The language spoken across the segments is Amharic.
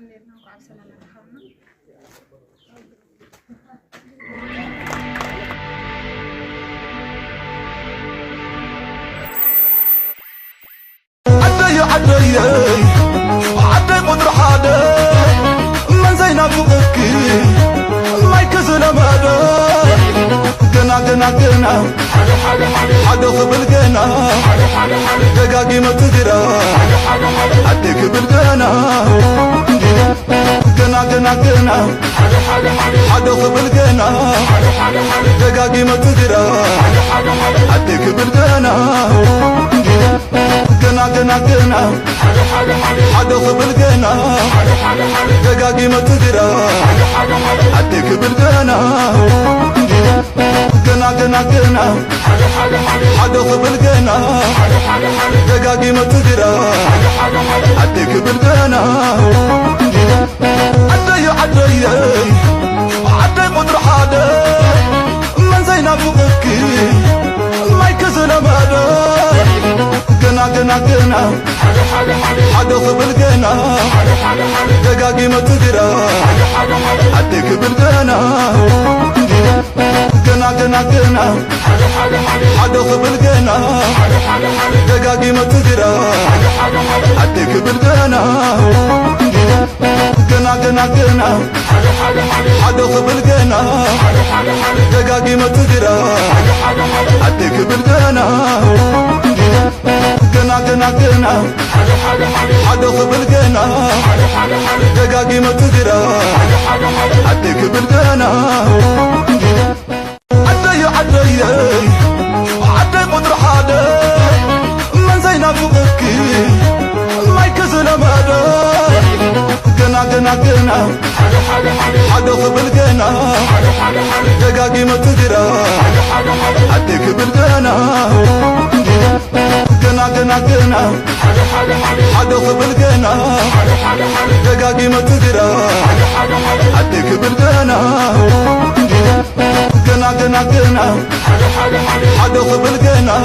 እንዴት ነው? ቃል ስለመጣው ነው። عدي قدر حدا من زينا فوقك ما يكسر مادا قنا حدا خبل قنا دقاقي ما تقرا عديك بالقنا قنا حدا خبل قنا دقاقي ما تقرا عديك بالقنا قنا حدا خبل قنا دقاقي ما تقرا عديك بالقنا قنا حدا خبل قنا دقاقي ما تقرا عديك بالقنا عدي قدر حدا من زينا فوقك ما يكسر مادا قنا حدا خبل قنا دقاقي ما تقرا عديك بالقنا قنا حدا خبل قنا دقاقي ما تقرا عديك بالقنا قنا حدا خبل قنا دقاقي ما تقرا عديك بالقنا قنا حدا خبل قنا دقاقي ما تقرا عديك بالقنا عدي قدر حدا من زينا فوقك ما يكسر مادا قنا حدا خبل قنا دقاقي ما تقرا عديك بالقنا قنا حدا خبل قنا دقاقي ما تقرا عديك بالقنا قنا حدا خبل قنا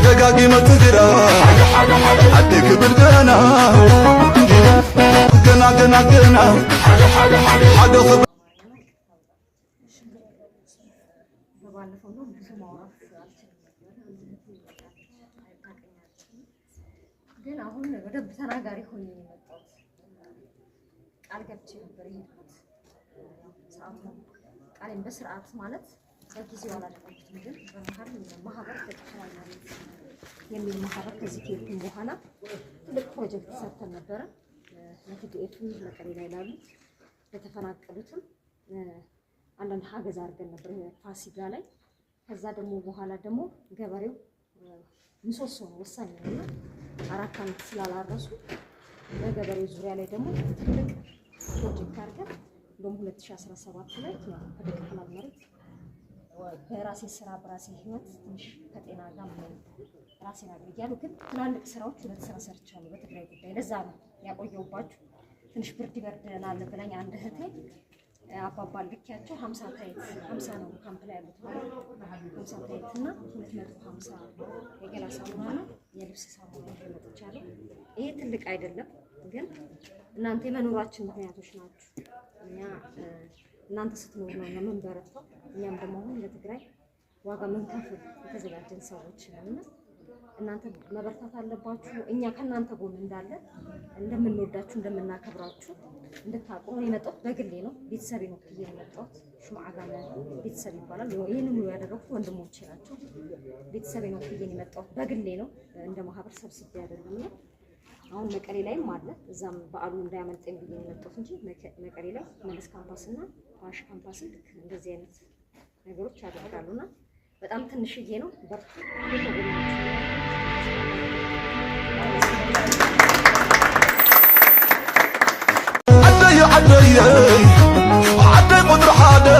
دقاقي ما تقرا عديك بالقنا قنا حدا خبل ግን አሁን በደንብ ተናጋሪ ሆኜ የመጣሁት ቃል ገብቼ ነበር የሄድኩት። ሰዓቱ ቃሌን በስርዓት ማለት በጊዜው አላደረኩትም። ግን በመሀል ማህበር ተጠቅሟል ማለት የሚል ማህበር ከዚህ ከሄድኩኝ በኋላ ትልቅ ፕሮጀክት ሰርተን ነበረ። ለቲዲኤፍም መቀሌ ላይ ላሉት ለተፈናቀሉትም አንዳንድ ሀገዝ አድርገን ነበር ፋሲካ ላይ። ከዛ ደግሞ በኋላ ደግሞ ገበሬው ምሰሶ ነው ወሳኝ ነውና 4 ዓመት ስላላረሱ በገበሬው ዙሪያ ላይ ደግሞ ትልቅ ፕሮጀክት አድርገን እንደውም 2017 ላይ ተደቅፈናል መሬት በራሴ ስራ በራሴ ህይወት ትንሽ ከጤና ጋር ራሴን አግኝቻለሁ። ግን ትላልቅ ስራዎች 2 ስራ ሰርቻለሁ በትግራይ ጉዳይ። ለዛ ነው ያቆየውባችሁ። ትንሽ ብርድ ይበርደናል ብለኝ አንድ እህቴ አባባል ልኪያቸው 50 ታይት 50 ነው ካምፕ ላይ ያሉት ማለት 50 ታይት እና 250 የገላ ሳሙና የልብስ ሳሙና ተመጥቻለሁ። ይሄ ትልቅ አይደለም፣ ግን እናንተ የመኖራችን ምክንያቶች ናችሁ። እኛ እናንተ ስትኖር ነው የምንበረታው። እኛም ደግሞ አሁን ለትግራይ ዋጋ መንከፍል የተዘጋጀን ሰዎች ነን። እናንተ መበርታት አለባችሁ። እኛ ከናንተ ጎን እንዳለ እንደምንወዳችሁ እንደምናከብራችሁ እንድታውቁ ነው የመጣሁት። በግሌ ነው ቤተሰቤ ነው ብዬ የመጣሁት። ሹማጋና ቤተሰብ ይባላል። ይሄንን ነው ያደረኩት። ወንድሞቼ ናቸው። ቤተሰቤ ነው ብዬ የመጣሁት በግሌ ነው፣ እንደ ማህበር ሰብስቤ አይደለም ነው። አሁን መቀሌ ላይም አለ፣ እዛም በዓሉ እንዳያመልጠኝ ብዬ የመጣሁት እንጂ መቀሌ ላይ መለስ ካምፓስና ዋሽ ካምፓስ እንደዚህ አይነት ነገሮች አደርጋሉና በጣም ትንሽዬ ነው። በርቱ። عدي قدر حدا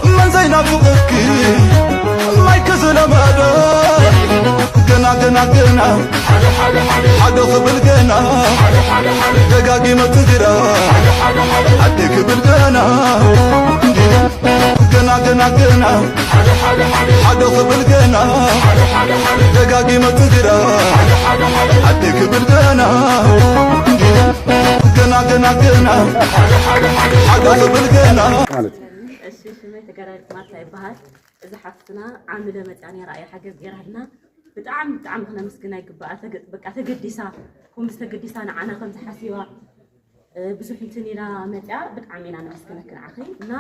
من زينا فوقك ما يكسر مادا قنا حدا خبل قنا دقاقي ما تقرا عديك بالقنا قنا حدا خبل قنا دقاقي ما تقرا عديك بالقنا ገና ሓገዝ ብልገና እሺ ሽመይ ተገራይት ማታ ይባሃል እዚ ሓፍትና ዓምለ መጫን የራእይ ሓገዝ ገራልና ብጣዕሚ ክነ ምስግና ይግባእ በቃ ተገዲሳ ከም ዝተገዲሳ ንዓና ከም ዝሓሲባ ብዙሕ እንትን ኢላ መጫ ብጣዕሚ ኢና ነመስግነክ ንዓኺ እና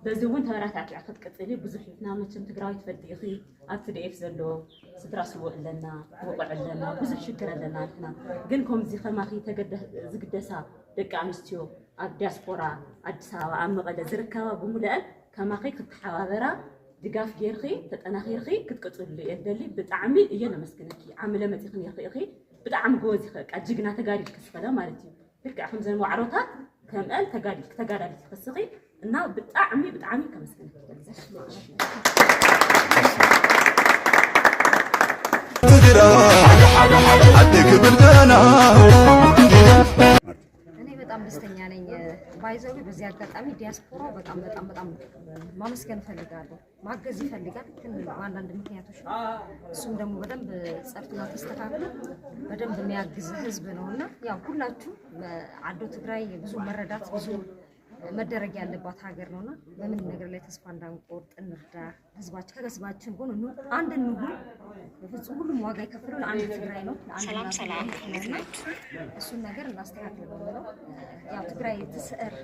በዚ እውን ተበራታትዕ ክትቅፅሊ ብዙሕ እንትና መቸም ትግራዊ ትፈልጢ ኣብ TDF ዘሎ ስድራ ስውእ ኣለና ወቁዕ ኣለና ብዙሕ ሽግር ኣለና ንሕና ግን ከምዚ ከማኺ ዝግደሳ ደቂ ኣንስትዮ ኣብ ዲያስፖራ ኣዲስ ኣበባ ኣብ መቐለ ዝርከባ ብምልአን ከማኺ ክትሓባበራ ድጋፍ ጌርኺ ተጠናኺርኺ ክትቅፅሉ እየ ደሊ ብጣዕሚ እየ ነመስግነኪ ዓምለ መፂኽን ይኽእኺ ብጣዕሚ ጎበዝ ይኽእቃ ጅግና ተጋዲልክ ዝኸለ ማለት እዩ ልክዕ ከም ዘን ዋዕሮታት ከምአን ተጋዳሊት ክስኺ እና ብጣዕሚ ከመስግነኪ እኔ በጣም ደስተኛ ነኝ ባይዘው በዚህ አጋጣሚ ዲያስፖራው በጣም ማመስገን ፈልጋለሁ ማገዝ ይፈልጋል ግን አንዳንድ ምክንያቶች ነው እሱም ደግሞ በደንብ ጸርቶና ተስተካክሎ በደንብ የሚያግዝ ህዝብ ነውና ያው ሁላችሁ አዶ ትግራይ ብዙ መረዳት ብዙ መደረግ ያለባት ሀገር ነውና በምን ነገር ላይ ተስፋ እንዳንቆርጥ እንርዳ ህዝባችን ጎን ነው አንድ እንሁን በፍጹም ሁሉም ዋጋ ይከፍላል አንድ ትግራይ ነው ሰላም እሱን ነገር እናስተካክል ነው ያው ትግራይ ትስዕር